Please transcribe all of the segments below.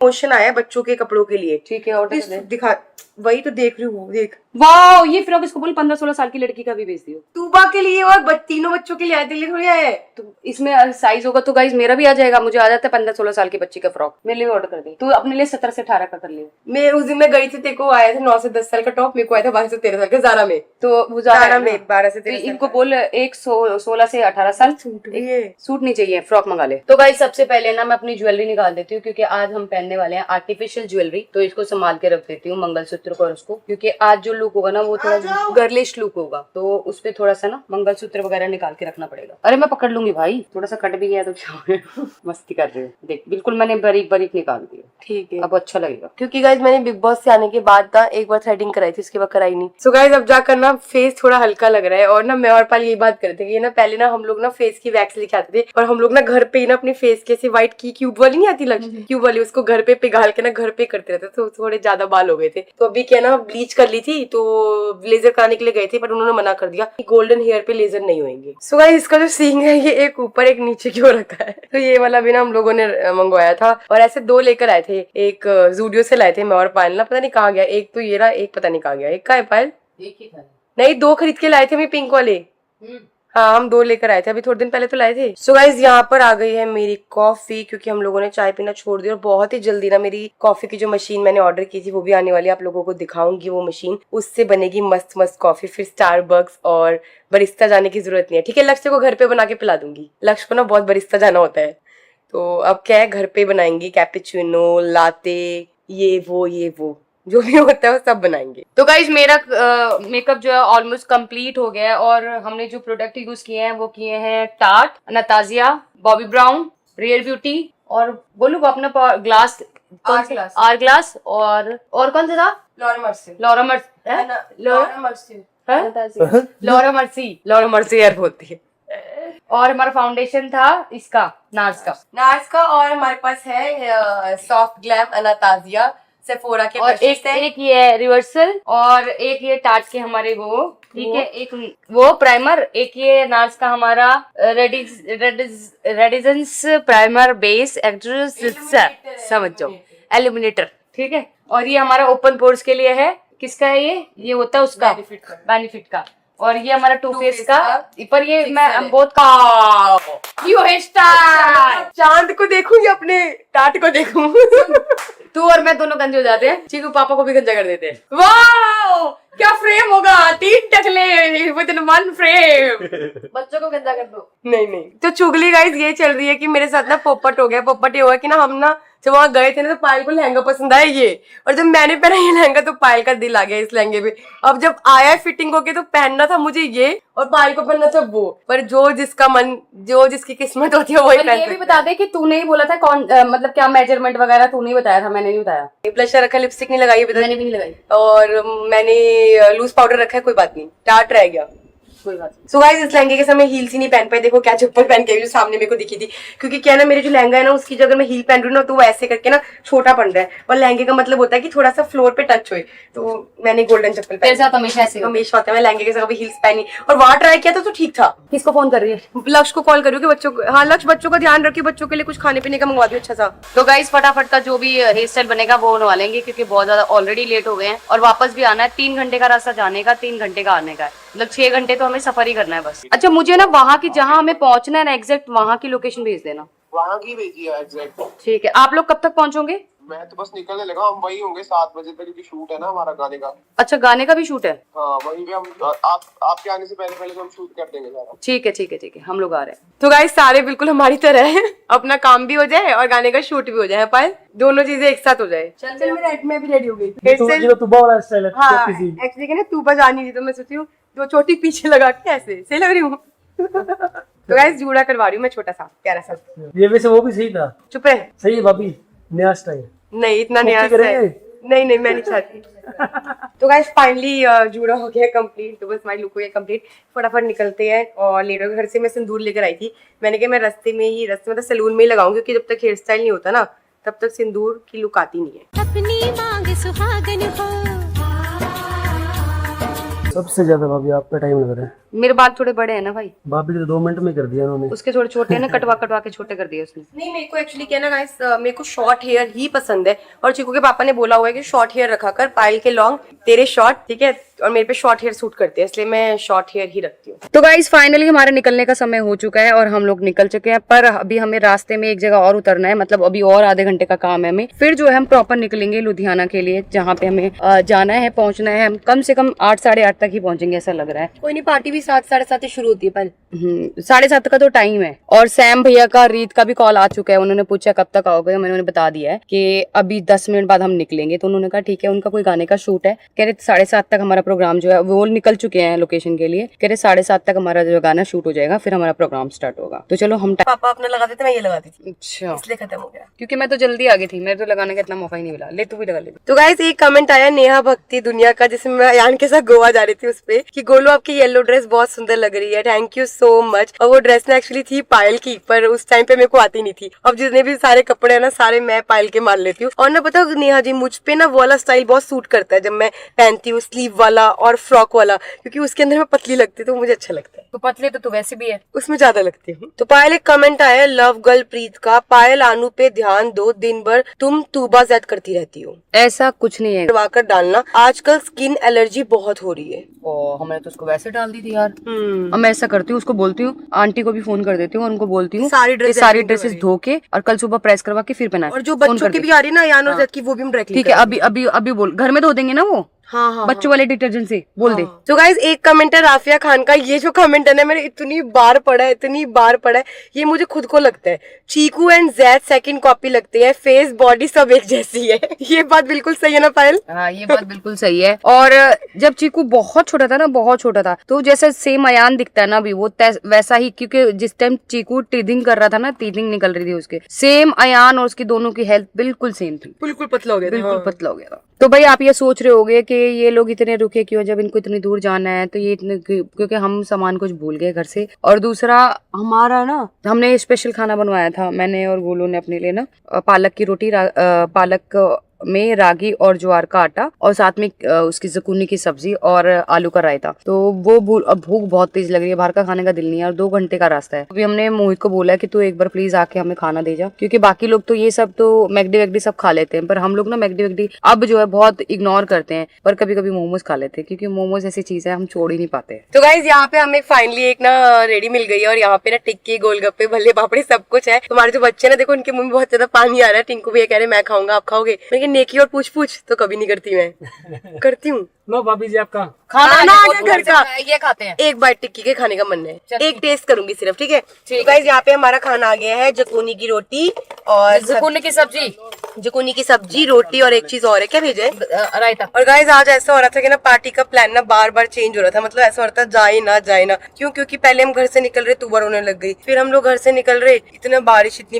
Promotion आया है बच्चों के कपड़ों के लिए। ठीक है, ऑर्डर कर दे। दिखा, वही तो देख रही हूँ, देख। वाह, ये फ्रॉक इसको बोल 15-16 साल की लड़की का भी भेज दियो। तूबा के लिए और तीनों बच्चों के लिए आए, दिल्ली थोड़ी आए। तो इसमें साइज होगा तो गाइस मेरा भी आ जाएगा। मुझे आ जाता है 15-16 साल की बच्ची का फ्रॉक। मेरे लिए ऑर्डर कर दे। तू अपने लिए 17 से 18 का कर ले। मैं उस दिन मैं गई थी, तेरे को आया था 9 से 10 साल का टॉप, मेरे को आया था 12 से 13 साल का ज़ारा में। तो वो ज़ारा में 12 से 13 साल। इनको बोल एक 16 से 18 साल। सूट नहीं चाहिए, फ्रॉक मंगा ले। तो गाइस सबसे पहले ना मैं अपनी ज्वेलरी निकाल देती हूँ, क्योंकि आज हम पहनने वाले हैं आर्टिफिशियल ज्वेलरी। तो इसको संभाल के रख देती हूँ, मंगलसूत्र को और उसको, क्योंकि आज जो लुक होगा ना वो थोड़ा गर्लिश लुक होगा, तो उस पे थोड़ा सा ना मंगलसूत्र वगैरह निकाल के रखना पड़ेगा। अरे मैं पकड़ लूंगी भाई, थोड़ा सा कट भी गया तो क्या मस्ती कर रहे हो। देख बिल्कुल मैंने बारीक बारीक निकाल दिया। ठीक है, अब अच्छा लगेगा। क्योंकि गाइज मैंने बिग बॉस से आने के बाद ना एक बार थ्रेडिंग कराई थी, उसके बाद कराई नहीं। सो गाइज अब जाकर ना फेस थोड़ा हल्का लग रहा है। और ना मैं और पाल यही बात करते थे कि ना पहले ना हम लोग ना फेस की वैक्स लेके आते थे, और हम लोग ना घर पे ही ना अपनी फेस के व्हाइट की क्यूब वाली नहीं आती लग क्यूब वाली, उसको घर पे पिघाल के ना घर पे करते रहते, तो थोड़े ज्यादा बाल हो गए थे। तो अभी क्या ना ब्लीच कर ली थी, तो लेजर कराने के लिए गए थे, पर उन्होंने मना कर दिया कि गोल्डन हेयर पे लेजर नहीं होंगे। सो गाइस इसका जो सींग है ये एक ऊपर एक नीचे क्यों रखा है, तो ये वाला भी ना हम लोगों ने मंगवाया था। और ऐसे 2 लेकर आए थे, एक जूडियो से लाए थे मैं और पायल ना, पता नहीं कहाँ गया। एक तो ये रहा, एक पता नहीं कहाँ गया। एक का है पायल? एक ही था। नहीं, 2 खरीद के लाए थे मैं, पिंक वाले। हाँ हम 2 लेकर आए थे, अभी थोड़े दिन पहले तो लाए थे। सो गाइस यहाँ पर आ गई है मेरी कॉफी, क्योंकि हम लोगों ने चाय पीना छोड़ दिया। और बहुत ही जल्दी ना मेरी कॉफी की जो मशीन मैंने ऑर्डर की थी वो भी आने वाली है, आप लोगों को दिखाऊंगी वो मशीन। उससे बनेगी मस्त मस्त कॉफी, फिर स्टारबक्स और बरिस्ता जाने की जरूरत नहीं है। ठीक है, लक्ष्य को घर पे बना के पिला दूंगी। लक्ष्य को ना बहुत बरिस्ता जाना होता है, तो अब क्या है, घर पे बनाएंगे कैपेचिनो, लाते, ये वो जो भी होता है वो सब बनाएंगे। तो गाइज मेरा मेकअप जो है ऑलमोस्ट कंप्लीट हो गया है, और हमने जो प्रोडक्ट यूज किए हैं वो किए हैं Tarte, Anastasia, Bobbi Brown, real beauty, और बोलू वो अपना ग्लास, आर ग्लास, और कौन सा था? लॉरा मर्सी यार होती है। और हमारा फाउंडेशन था इसका नार्स का, और हमारे पास है सॉफ्ट ग्लैम अनाताजिया सेफोरा के, और एक ये है रिवर्सल, और एक ये टार्ट के हमारे वो, ठीक है, एक वो प्राइमर, एक ये नार्स का हमारा रेडिजेंस प्राइमर बेस एक्ट्रेस, समझ जाओ, एल्यूमिनेटर। ठीक है, और ये हमारा ओपन पोर्स के लिए है। किसका है ये होता है उसका बेनिफिट का। और ये हमारा टू फेस का, पर ये मैं बहुत चांद को देखूं या अपने टाट को देखूं? तू और मैं दोनों गंजे हो जाते हैं। चीकू पापा को भी गंजा कर देते हैं। वाह क्या फ्रेम होगा, 3 टकले विद इन 1 फ्रेम। बच्चों को गंदा कर दो। नहीं तो चुगली गाइस ये चल रही है कि मेरे साथ ना पोपट हो गया। पोपट ये हुआ कि ना हम ना जब वहां गए थे ना, तो पायल को लहंगा पसंद आया ये, और जब मैंने पहना ये लहंगा तो पायल का दिल आ गया इस लहंगे पे। अब जब आया फिटिंग होके तो पहनना था मुझे ये, और पायल को पहनना था वो। पर जो जिसका मन, जो जिसकी किस्मत होती है वही पहनता है। ये भी बता दे कि तूने ही बोला था कौन मतलब क्या मेजरमेंट वगैरह तूने ही बताया था, मैंने नहीं बताया। ब्लशर रखा, लिपस्टिक नहीं लगाई, मैंने भी नहीं लगाई, और मैंने लूज पाउडर रखा है, कोई बात नहीं, टाट रह गया, कोई बात नहीं। सो गाइस इस लहंगे के समय हील्स ही नहीं पहन पाई। देखो क्या चप्पल पहन के जो सामने मेरे को दिखी थी, क्योंकि क्या ना मेरे जो लहंगा है ना उसकी जगह मैं हील पहन रही हूँ ना, तो वो ऐसे करके ना छोटा पड़ रहा है, और लहंगे का मतलब होता है कि थोड़ा सा फ्लोर पे टच होए। तो मैंने गोल्डन चप्पल पहनी। साथ हमेशा ऐसे हमेशा होता है, मैं लहंगे के साथ हील्स पहनी, और वहां ट्राई किया था तो ठीक था। किसको फोन कर रही है? लक्ष्य को कॉल करूँ कि बच्चों को, हाँ लक्ष्य बच्चों का ध्यान रखिए, बच्चों के लिए कुछ खाने पीने का मंगवा दियो अच्छा सा। तो गाइस फटाफट का जो भी हेयर स्टाइल बनेगा वो बनवा लेंगे, क्योंकि बहुत ज्यादा ऑलरेडी लेट हो गए हैं, और वापस भी आना है। 3 घंटे का रास्ता जाने का, 3 घंटे का आने का है, मतलब 6 घंटे तो हमें सफर ही करना है बस। अच्छा मुझे ना वहाँ की, जहाँ हमें पहुंचना है ना एग्जैक्ट वहाँ की लोकेशन भेज देना। वहाँ की भेजिए एग्जैक्ट। ठीक है, आप लोग कब तक पहुंचोगे? मैं तो बस निकलने लगा, हम वही होंगे 7 बजे तक, क्योंकि शूट है ना हमारा गाने का। अच्छा गाने का भी शूट है? हाँ वहीं पे हम, आपके आने से पहले तो हम शूट कर देंगे सारा। ठीक है, हम लोग आ रहे हैं। तो गाइस सारे बिल्कुल हमारी तरह है, अपना काम भी हो जाए और गाने का शूट भी हो जाए, पायल दोनों चीजें एक साथ हो जाए। चल मैं भी रेडी हो गई। हाँ एक्चुअली ना तू बजा नहीं थी, तो मैं सोची हूँ 2 चोटी पीछे लगा के ऐसे सही लग रही हूँ। तो गाइस जूड़ा करवा रही हूँ मैं, छोटा सा प्यारा सा। ये वैसे वो भी सही था। चुप है, सही है भाभी, नया स्टाइल। नहीं इतना नया नहीं मैं नहीं चाहती। तो गाइस फाइनली जूड़ा हो गया कंप्लीट, तो बस हमारी लुक हो गया कंप्लीट। फटाफट निकलते हैं। और लेटर घर से मैं सिंदूर लेकर आई थी, मैंने कहा मैं रास्ते मतलब सैलून में ही लगाऊंगी, क्योंकि जब तक हेयर स्टाइल नहीं होता ना तब तक सिंदूर की लुक आती नहीं है। अपनी मांग सुहागन हो, सबसे ज्यादा भाभी आप पे टाइम लग रहा है। मेरे बाल थोड़े बड़े हैं ना भाई, भाभी तो 2 मिनट में कर दिया उन्होंने। उसके थोड़े छोटे हैं ना, कटवा कटवा के छोटे कर दिए उसने। नहीं, मेरे को एक्चुअली क्या है ना गाइस, मेरे को शॉर्ट हेयर ही पसंद है और चीकू के पापा ने बोला हुआ है कि शॉर्ट हेयर रखा कर, पायल के लॉन्ग, तेरे शॉर्ट, ठीक है, और मेरे पे शॉर्ट हेयर सूट करते हैं, इसलिए मैं शॉर्ट हेयर ही रखती हूँ। तो गाइस फाइनली हमारे निकलने का समय हो चुका है और हम लोग निकल चुके हैं, पर अभी हमें रास्ते में एक जगह और उतरना है, मतलब अभी और आधे घंटे का काम है हमें। फिर जो है हम प्रॉपर निकलेंगे लुधियाना के लिए, जहाँ पे हमें जाना है, पहुंचना है। हम कम से कम 8 साढ़े 8 तक ही पहुंचेंगे ऐसा लग रहा है। कोई नहीं, पार्टी भी 7 साढ़े 7 शुरू होती है पर 7:30 का तो टाइम है। और सैम भैया का, रीत का भी कॉल आ चुका है, उन्होंने पूछा कब तक आओगे, मैंने उन्हें बता दिया है कि अभी 10 मिनट बाद हम निकलेंगे। तो उन्होंने कहा ठीक है, उनका कोई गाने का शूट है, कह रहे 7:30 तक हमारा प्रोग्राम जो है, वो निकल चुके हैं लोकेशन के लिए, कह रहे 7:30 तक हमारा जो गाना शूट हो जाएगा, फिर हमारा प्रोग्राम स्टार्ट होगा। तो चलो हम पापा अपना लगाते थे, मैं ये लगाती थी, अच्छा, इसलिए खत्म हो गया। क्योंकि मैं तो जल्दी आ गई थी, मेरे तो लगाने का इतना मौका ही नहीं मिला। ले तू भी लगा ले। तो गाइस एक कमेंट आया नेहा भक्ति दुनिया का, जिसमें मैं यान के साथ गोवा जा रही थी, उस पे कि गोलू आपकी येलो ड्रेस बहुत सुंदर लग रही है, थैंक यू सो मच। और वो ड्रेस ना एक्चुअली थी पायल की, पर उस टाइम पे मेरे को आती नहीं थी। अब जितने भी सारे कपड़े है ना, सारे मैं पायल के मार लेती हूँ। और ना पता नेहा जी, मुझ पे ना वो वाला स्टाइल बहुत सूट करता है जब मैं पहनती हूँ, स्लीव वाला और फ्रॉक वाला, क्योंकि उसके अंदर मैं पतली लगती हूँ तो मुझे अच्छा लगता है। तो पतले तो तू वैसे भी है। उसमें ज्यादा लगती हूँ। तो पायल एक कमेंट आया लव गर्ल प्रीत का, पायल आनू पे ध्यान दो, दिन भर तुम तूबा ज़ैद करती रहती हो, ऐसा कुछ नहीं है, करवाकर डालना, आजकल स्किन एलर्जी बहुत हो रही है। ओ हमने तो उसको वैसे डाल दी थी यार। अब मैं ऐसा करती हूँ, उसको बोलती हूँ, आंटी को भी फोन कर देती हूँ और उनको बोलती हूँ सारी ड्रेसेस धो के और कल सुबह प्रेस करवा के फिर पहना। और जो बच्चों की भी आ रही ना यान और ज़ैद की, वो भी हम ड्राई क्लीन ठीक है, अभी बोल, घर में धो देंगे ना वो, हाँ, बच्चों वाले डिटर्जेंट से बोल दे। तो गाइज एक कमेंट है राफिया खान का, ये जो कमेंट है ना मैंने इतनी बार पढ़ा है, ये मुझे खुद को लगता है, चीकू एंड ज़ैद सेकंड कॉपी लगते हैं, फेस बॉडी सब एक जैसी है। ये बात बिल्कुल सही है ना पायल? हाँ ये बात बिल्कुल सही है। और जब चीकू बहुत छोटा था ना, बहुत छोटा था, तो जैसे सेम अयान दिखता है ना अभी, वो वैसा ही, क्योंकि जिस टाइम चीकू टीथिंग कर रहा था ना, टीथिंग निकल रही थी उसके, सेम अयान और उसकी दोनों की हेल्थ बिल्कुल सेम थी, बिल्कुल पतला हो गया, बिल्कुल पतला हो गया था। तो भाई आप ये सोच रहे होगे कि ये लोग इतने रुके क्यों, जब इनको इतनी दूर जाना है, तो ये इतने, क्योंकि हम सामान कुछ भूल गए घर से। और दूसरा हमारा ना, हमने स्पेशल खाना बनवाया था, मैंने और गोलू ने अपने लिए ना, पालक की रोटी, पालक में रागी और ज्वार का आटा, और साथ में उसकी ज़ुकूनी की सब्जी और आलू का रायता। तो वो भूख बहुत तेज लग रही है, बाहर का खाने का दिल नहीं है, और 2 घंटे का रास्ता है। अभी हमने मोहित को बोला है कि तू एक बार प्लीज आके हमें खाना दे जा, क्योंकि बाकी लोग तो ये सब तो मैगडी वैगडी सब खा लेते हैं, पर हम लोग ना मैगडी वैगडी अब जो है बहुत इग्नोर करते हैं, पर कभी कभी मोमोज खा लेते हैं, क्योंकि मोमोज ऐसी चीज है हम छोड़ ही नहीं पाते। तो गाइज यहाँ पे हमें फाइनली एक ना रेडी मिल गई है, और यहाँ पे ना टिक्की, गोलगप्पे, भल्ले पापड़ी सब कुछ है। तुम्हारे जो बच्चे ना देखो, उनके मुंह में बहुत ज्यादा पानी आ रहा है। टिंकू भैया कह रहे मैं खाऊंगा, आप खाओगे? लेकिन नेकी और पूछ तो कभी नहीं करती मैं। करती हूँ। लो भाभी जी आपका खाना आ गया घर का, ये खाते हैं। एक बाइट टिक्की के खाने का मन है, एक टेस्ट करूंगी सिर्फ, ठीक है? ठीक गाइस यहाँ पे हमारा खाना आ गया है, जकूनी की रोटी और ज़ुकूनी की सब्जी, जुकूनी की सब्जी, रोटी और एक चीज और है, क्या भेजा है? रायता। और गाइस आज ऐसा हो रहा था कि ना पार्टी का प्लान ना बार बार चेंज हो रहा था, मतलब ऐसा हो रहा था जाए ना, क्यों? क्योंकि पहले हम घर से निकल रहे, तुबर होने लग गई, फिर हम लोग घर से निकल रहे, इतनी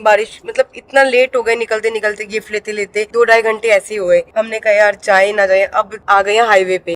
बारिश, मतलब इतना लेट हो गए, निकलते गिफ्ट लेते 2-2.5 घंटे ऐसे ही हुए। हमने कहा यार जाए ना जाए, अब आ गए हाईवे